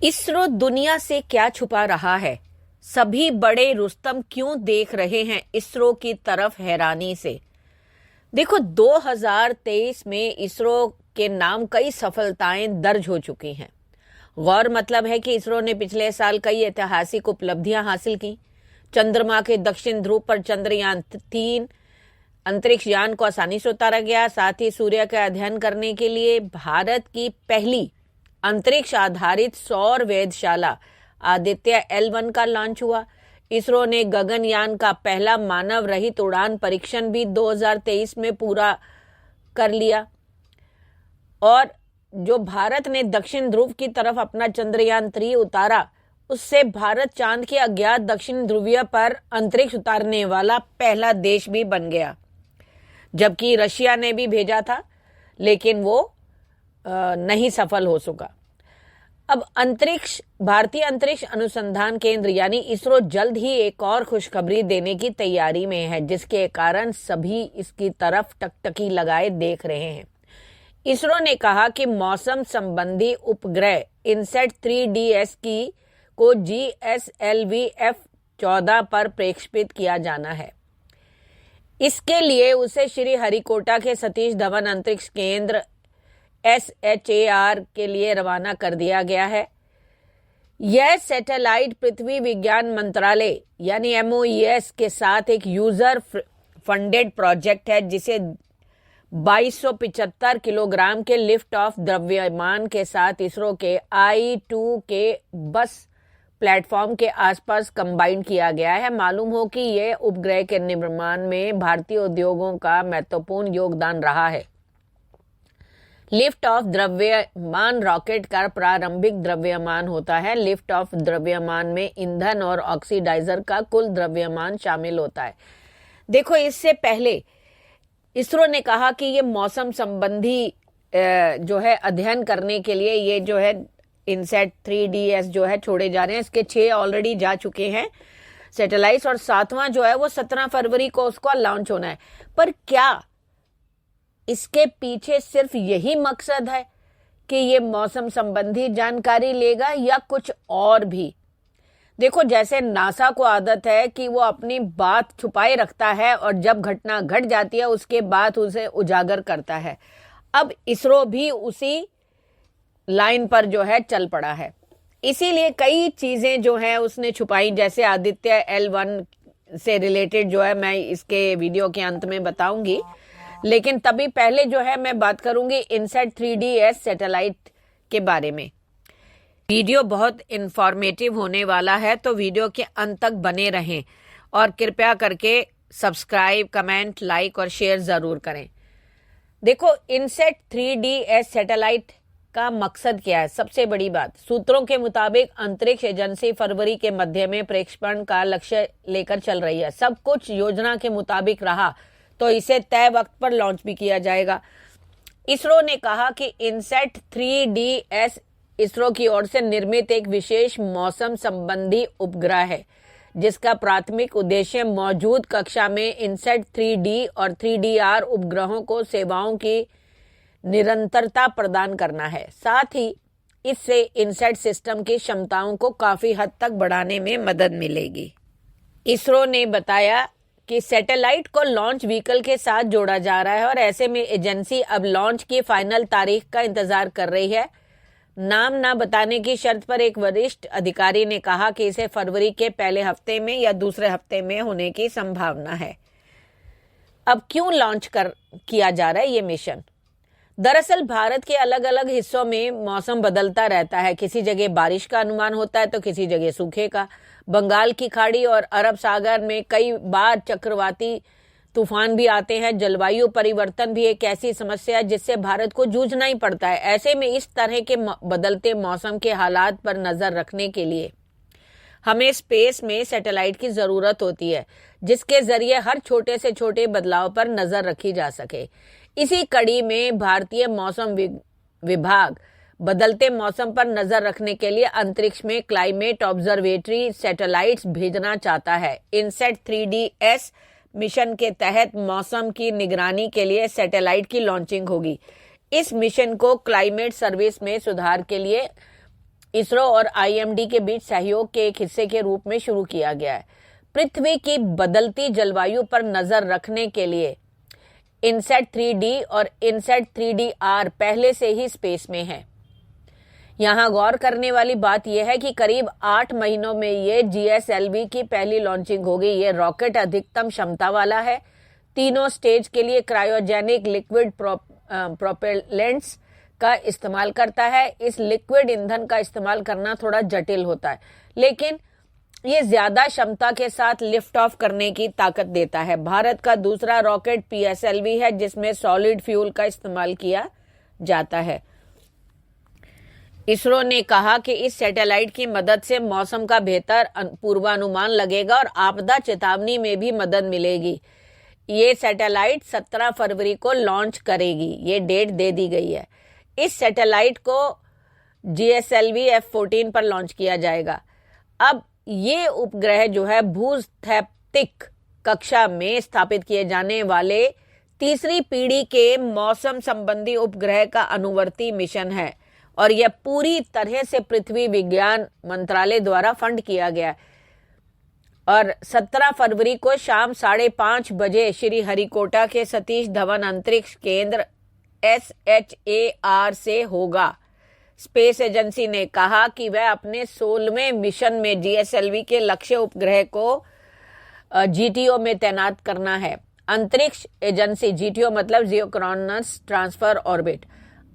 इसरो दुनिया से क्या छुपा रहा है? सभी बड़े रुस्तम क्यों देख रहे हैं इसरो की तरफ हैरानी से? देखो, 2023 में इसरो के नाम कई सफलताएं दर्ज हो चुकी हैं। गौर मतलब है कि इसरो ने पिछले साल कई ऐतिहासिक उपलब्धियां हासिल की। चंद्रमा के दक्षिण ध्रुव पर चंद्रयान-3 अंतरिक्ष यान को आसानी से उतारा गया। साथ ही सूर्य का अध्ययन करने के लिए भारत की पहली अंतरिक्ष आधारित सौर वेधशाला आदित्य L1 का लॉन्च हुआ। इसरो ने गगनयान का पहला मानव रहित उड़ान परीक्षण भी 2023 में पूरा कर लिया। और जो भारत ने दक्षिण ध्रुव की तरफ अपना चंद्रयान-3 उतारा, उससे भारत चांद के अज्ञात दक्षिण ध्रुवीय पर अंतरिक्ष उतारने वाला पहला देश भी बन गया। जबकि रशिया ने भी भेजा था, लेकिन वो नहीं सफल हो सका। अब भारतीय अंतरिक्ष अनुसंधान केंद्र यानी इसरो जल्द ही एक और खुशखबरी देने की तैयारी में है, जिसके कारण सभी इसकी तरफ टकटकी लगाए देख रहे हैं। इसरो ने कहा कि मौसम संबंधी उपग्रह इनसैट 3DS को GSLV F14 पर प्रक्षेपित किया जाना है। इसके लिए उसे श्री हरिकोटा के सतीश धवन अंतरिक्ष केंद्र SHAR के लिए रवाना कर दिया गया है। यह सैटेलाइट पृथ्वी विज्ञान मंत्रालय यानी MOES के साथ एक यूजर फंडेड प्रोजेक्ट है, जिसे 2275 किलोग्राम के लिफ्ट ऑफ द्रव्यमान के साथ इसरो के I-2 के बस प्लेटफॉर्म के आसपास कंबाइन किया गया है। मालूम हो कि यह उपग्रह के निर्माण में भारतीय उद्योगों का महत्वपूर्ण योगदान रहा है। लिफ्ट ऑफ द्रव्यमान रॉकेट का प्रारंभिक द्रव्यमान होता है। लिफ्ट ऑफ द्रव्यमान में ईंधन और ऑक्सीडाइजर का कुल द्रव्यमान शामिल होता है। देखो, इससे पहले इसरो ने कहा कि ये मौसम संबंधी जो है अध्ययन करने के लिए ये जो है इनसैट 3DS जो है छोड़े जा रहे हैं। इसके 6 ऑलरेडी जा चुके हैं सैटेलाइट्स, और 7वां जो है वो 17 फरवरी को उसका लॉन्च होना है। पर क्या इसके पीछे सिर्फ यही मकसद है कि ये मौसम संबंधी जानकारी लेगा या कुछ और भी? देखो, जैसे नासा को आदत है कि वो अपनी बात छुपाए रखता है और जब घटना घट जाती है उसके बाद उसे उजागर करता है। अब इसरो भी उसी लाइन पर जो है चल पड़ा है। इसीलिए कई चीजें जो है उसने छुपाई, जैसे आदित्य L1 से रिलेटेड जो है मैं इसके वीडियो के अंत में बताऊंगी। लेकिन तभी पहले जो है मैं बात करूंगी इनसैट 3DS सैटेलाइट के बारे में। वीडियो बहुत इंफॉर्मेटिव होने वाला है, तो वीडियो के अंत तक बने रहें और कृपया करके सब्सक्राइब, कमेंट, लाइक और शेयर जरूर करें। देखो, इनसैट 3DS सैटेलाइट का मकसद क्या है? सबसे बड़ी बात, सूत्रों के मुताबिक अंतरिक्ष एजेंसी फरवरी के मध्य में प्रक्षेपण का लक्ष्य लेकर चल रही है। सब कुछ योजना के मुताबिक रहा तो इसे तय वक्त पर लॉन्च भी किया जाएगा। इसरो ने कहा कि इनसैट 3DS इसरो की ओर से निर्मित एक विशेष मौसम संबंधी उपग्रह है, जिसका प्राथमिक उद्देश्य मौजूद कक्षा में इनसैट 3D और 3DR उपग्रहों को सेवाओं की निरंतरता प्रदान करना है। साथ ही इससे इनसैट सिस्टम की क्षमताओं को काफी हद तक बढ़ाने में मदद मिलेगी। इसरो ने बताया कि सैटेलाइट को लॉन्च व्हीकल के साथ जोड़ा जा रहा है और ऐसे में एजेंसी अब लॉन्च की फाइनल तारीख का इंतजार कर रही है। नाम ना बताने की शर्त पर एक वरिष्ठ अधिकारी ने कहा कि इसे फरवरी के पहले हफ्ते में या दूसरे हफ्ते में होने की संभावना है। अब क्यों लॉन्च किया जा रहा है ये मिशन? दरअसल भारत के अलग अलग हिस्सों में मौसम बदलता रहता है। किसी जगह बारिश का अनुमान होता है तो किसी जगह सूखे का। बंगाल की खाड़ी और अरब सागर में कई बार चक्रवाती तूफान भी आते हैं। जलवायु परिवर्तन भी एक ऐसी समस्या है जिससे भारत को जूझना ही पड़ता है। ऐसे में इस तरह के बदलते मौसम के हालात पर नजर रखने के लिए हमें स्पेस में सैटेलाइट की जरूरत होती है, जिसके जरिए हर छोटे से छोटे बदलाव पर नजर रखी जा सके। इसी कड़ी में भारतीय मौसम विभाग बदलते मौसम पर नजर रखने के लिए अंतरिक्ष में क्लाइमेट ऑब्जर्वेटरी सैटेलाइट्स भेजना चाहता है। इनसैट 3DS मिशन के तहत मौसम की निगरानी के लिए सैटेलाइट की लॉन्चिंग होगी। इस मिशन को क्लाइमेट सर्विस में सुधार के लिए इसरो और आईएमडी के बीच सहयोग के एक हिस्से के रूप में शुरू किया गया है। पृथ्वी की बदलती जलवायु पर नजर रखने के लिए इनसैट 3D और इनसैट 3D-R पहले से ही स्पेस में है। यहाँ गौर करने वाली बात यह है कि करीब 8 महीनों में ये GSLV की पहली लॉन्चिंग होगी। ये रॉकेट अधिकतम क्षमता वाला है, तीनों स्टेज के लिए क्रायोजेनिक लिक्विड प्रोपेलेंट्स का इस्तेमाल करता है। इस लिक्विड ईंधन का इस्तेमाल करना थोड़ा जटिल होता है, लेकिन ये ज्यादा क्षमता के साथ लिफ्ट ऑफ करने की ताकत देता है। भारत का दूसरा रॉकेट PSLV है, जिसमें सॉलिड फ्यूल का इस्तेमाल किया जाता है। इसरो ने कहा कि इस सैटेलाइट की मदद से मौसम का बेहतर पूर्वानुमान लगेगा और आपदा चेतावनी में भी मदद मिलेगी। ये सैटेलाइट 17 फरवरी को लॉन्च करेगी, ये डेट दे दी गई है। इस सैटेलाइट को GSLV F-14 पर लॉन्च किया जाएगा। अब ये उपग्रह जो है भूस्थैतिक कक्षा में स्थापित किए जाने वाले तीसरी पीढ़ी के मौसम संबंधी उपग्रह का अनुवर्ती मिशन है और यह पूरी तरह से पृथ्वी विज्ञान मंत्रालय द्वारा फंड किया गया है। और 17 फरवरी को शाम 5:30 बजे श्री हरिकोटा के सतीश धवन अंतरिक्ष केंद्र SHAR से होगा। स्पेस एजेंसी ने कहा कि वह अपने 16वें मिशन में GSLV के लक्ष्य उपग्रह को GTO में तैनात करना है। अंतरिक्ष एजेंसी, GTO मतलब जियोक्रोनस ट्रांसफर ऑर्बिट,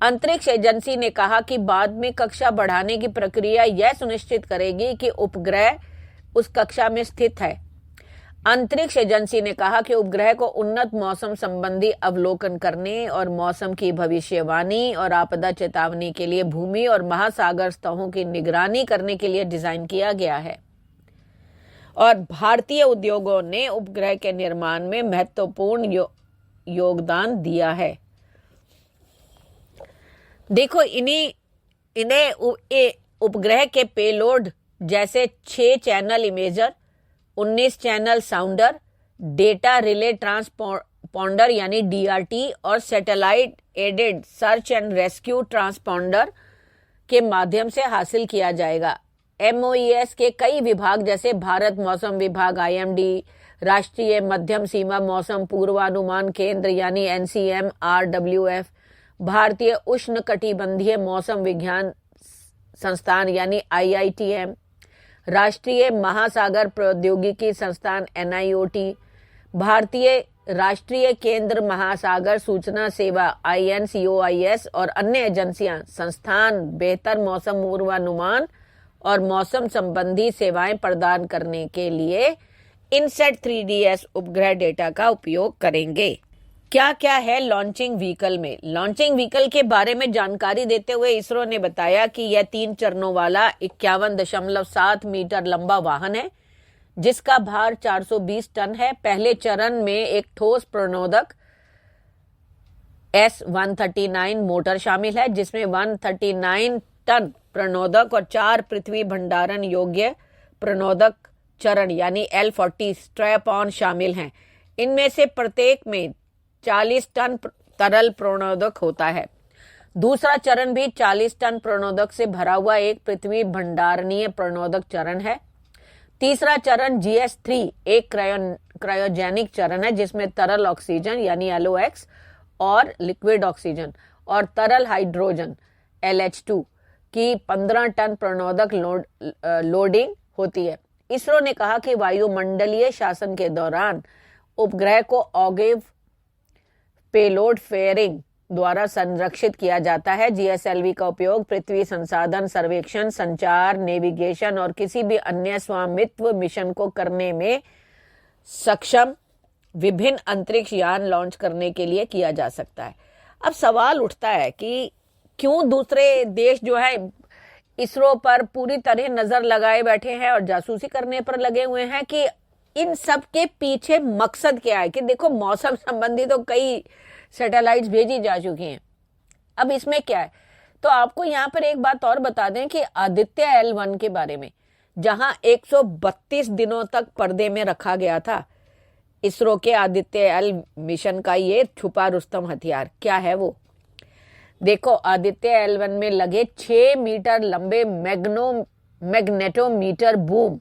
अंतरिक्ष एजेंसी ने कहा कि बाद में कक्षा बढ़ाने की प्रक्रिया यह सुनिश्चित करेगी कि उपग्रह उस कक्षा में स्थित है। अंतरिक्ष एजेंसी ने कहा कि उपग्रह को उन्नत मौसम संबंधी अवलोकन करने और मौसम की भविष्यवाणी और आपदा चेतावनी के लिए भूमि और महासागर सतहों की निगरानी करने के लिए डिजाइन किया गया है। और भारतीय उद्योगों ने उपग्रह के निर्माण में महत्वपूर्ण योगदान दिया है। देखो, इन्हें उपग्रह के पेलोड जैसे 6 channel imager, 19 channel sounder, data relay transponder यानी DRT और satellite aided search and rescue transponder के माध्यम से हासिल किया जाएगा। MOES के कई विभाग जैसे भारत मौसम विभाग, IMD, राष्ट्रीय मध्यम सीमा मौसम पूर्वानुमान केंद्र यानी NCMRWF, भारतीय उष्ण कटिबंधीय मौसम विज्ञान संस्थान यानी IITM, राष्ट्रीय महासागर प्रौद्योगिकी संस्थान NIOT, भारतीय राष्ट्रीय केंद्र महासागर सूचना सेवा INCOIS और अन्य एजेंसियां संस्थान बेहतर मौसम पूर्वानुमान और मौसम संबंधी सेवाएं प्रदान करने के लिए इनसैट 3DS उपग्रह डेटा का उपयोग करेंगे। क्या क्या है लॉन्चिंग व्हीकल में? लॉन्चिंग व्हीकल के बारे में जानकारी देते हुए इसरो ने बताया कि यह 3 चरणों वाला 51.7 मीटर लंबा वाहन है, जिसका भार 420 टन है। पहले चरण में एक ठोस प्रणोदक S-139 मोटर शामिल है, जिसमें 139 टन प्रणोदक और 4 पृथ्वी भंडारण योग्य प्रणोदक चरण यानी L-40 स्ट्रैप ऑन शामिल हैं। इनमें से प्रत्येक में 40 टन तरल प्रणोदक होता है। दूसरा चरण भी 40 टन प्रणोदक से भरा हुआ एक पृथ्वी भंडारणीय प्रणोदक चरण है। तीसरा चरण GS-3 एक क्रायोजेनिक चरण है, जिसमें तरल ऑक्सीजन यानी LOX और लिक्विड ऑक्सीजन और तरल हाइड्रोजन LH2 की 15 टन प्रणोदक लोडिंग होती है। इसरो ने कहा कि वायुमंडलीय शासन के दौरान उपग्रह को ऑगिव पेलोड फेयरिंग द्वारा संरक्षित किया जाता है। GSLV का उपयोग पृथ्वी संसाधन सर्वेक्षण, संचार, नेविगेशन और किसी भी अन्य स्वामित्व मिशन को करने में सक्षम विभिन्न अंतरिक्ष यान लॉन्च करने के लिए किया जा सकता है। अब सवाल उठता है कि क्यों दूसरे देश जो है इसरो पर पूरी तरह नजर लगाए बैठे हैं और जासूसी करने पर लगे हुए हैं, कि इन सब के पीछे मकसद क्या है? कि देखो, मौसम संबंधी तो कई सैटेलाइट्स भेजी जा चुकी हैं, अब इसमें क्या है? तो आपको यहाँ पर एक बात और बता दें कि आदित्य L1 के बारे में, जहां 132 दिनों तक पर्दे में रखा गया था इसरो के आदित्य L मिशन का ये छुपा रुस्तम हथियार, क्या है वो? देखो, आदित्य L1 में लगे 6 मीटर लंबे मैग्नेटोमीटर बूम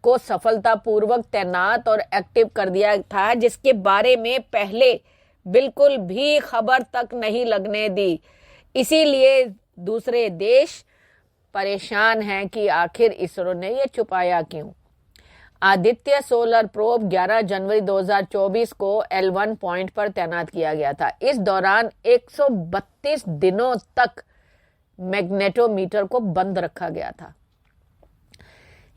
को सफलतापूर्वक तैनात और एक्टिव कर दिया था, जिसके बारे में पहले बिल्कुल भी खबर तक नहीं लगने दी। इसीलिए दूसरे देश परेशान हैं कि आखिर इसरो ने ये छुपाया क्यों। आदित्य सोलर प्रोब 11 जनवरी 2024 को L1 पॉइंट पर तैनात किया गया था। इस दौरान 132 दिनों तक मैग्नेटोमीटर को बंद रखा गया था।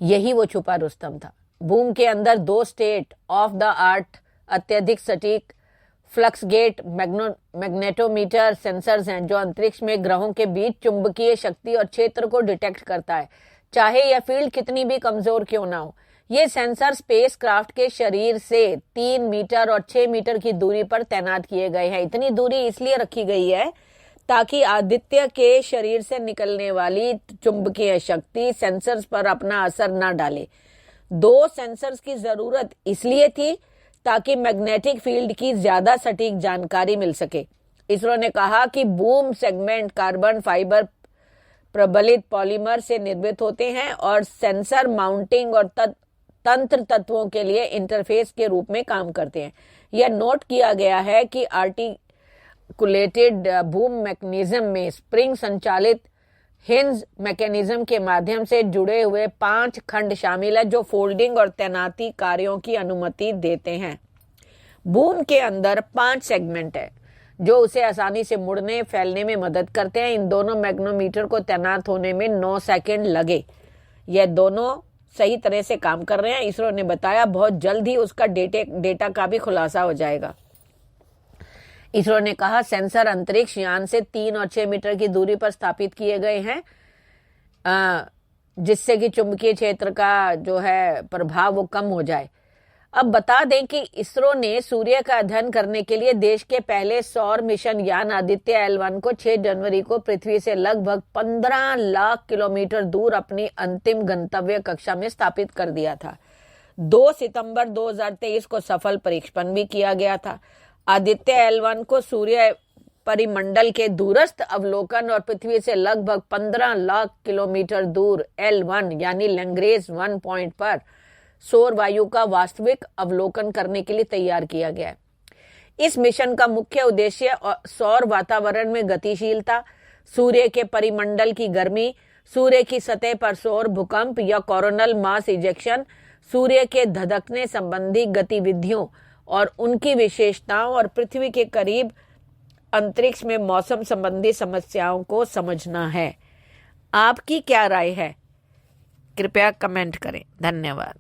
यही वो छुपा रुस्तम था। बूम के अंदर 2 स्टेट ऑफ द आर्ट अत्यधिक सटीक फ्लक्स गेट मैग्नेटोमीटर सेंसर्स हैं, जो अंतरिक्ष में ग्रहों के बीच चुंबकीय शक्ति और क्षेत्र को डिटेक्ट करता है, चाहे यह फील्ड कितनी भी कमजोर क्यों ना हो। ये सेंसर स्पेसक्राफ्ट के शरीर से 3 मीटर और 6 मीटर की दूरी पर तैनात किए गए हैं। इतनी दूरी इसलिए रखी गई है ताकि आदित्य के शरीर से निकलने वाली चुंबकीय शक्ति सेंसर्स पर अपना असर न डाले। 2 सेंसर्स की जरूरत इसलिए थी ताकि मैग्नेटिक फील्ड की ज्यादा सटीक जानकारी मिल सके। इसरो ने कहा कि बूम सेगमेंट कार्बन फाइबर प्रबलित पॉलीमर से निर्मित होते हैं और सेंसर माउंटिंग और तंत्र तत्वों के लिए इंटरफेस के रूप में काम करते हैं। यह नोट किया गया है कि आर्टिकुलेटेड बूम मैकेनिज्म में स्प्रिंग संचालित हिंज मैकेनिज्म के माध्यम से जुड़े हुए 5 खंड शामिल है, जो फोल्डिंग और तैनाती कार्यों की अनुमति देते हैं। बूम के अंदर 5 सेगमेंट है जो उसे आसानी से मुड़ने फैलने में मदद करते हैं। इन दोनों मैग्नेटोमीटर को तैनात होने में 9 सेकंड लगे। यह दोनों सही तरह से काम कर रहे हैं। इसरो ने बताया बहुत जल्द ही उसका डेटा का भी खुलासा हो जाएगा। इसरो ने कहा सेंसर अंतरिक्ष यान से 3 और 6 मीटर की दूरी पर स्थापित किए गए हैं, जिससे कि चुंबकीय क्षेत्र का जो है प्रभाव वो कम हो जाए। अब बता दें कि इसरो ने सूर्य का अध्ययन करने के लिए देश के पहले सौर मिशन यान आदित्य L1 को 6 जनवरी को पृथ्वी से लगभग 15 लाख किलोमीटर दूर अपनी अंतिम गंतव्य कक्षा में स्थापित कर दिया था। 2 सितंबर 2023 को सफल परीक्षण भी किया गया था। आदित्य L1 को सूर्य परिमंडल के दूरस्थ अवलोकन और पृथ्वी से लगभग 15 लाख किलोमीटर दूर L1 यानी लैग्रेंज 1 पॉइंट पर सौर वायु का वास्तविक अवलोकन करने के लिए तैयार किया गया है। इस मिशन का मुख्य उद्देश्य सौर वातावरण में गतिशीलता, सूर्य के परिमंडल की गर्मी, सूर्य की सतह पर सौर भूकंप या कोरोनल मास इजेक्शन, सूर्य के धधकने संबंधी गतिविधियों और उनकी विशेषताओं और पृथ्वी के करीब अंतरिक्ष में मौसम संबंधी समस्याओं को समझना है। आपकी क्या राय है? कृपया कमेंट करें। धन्यवाद।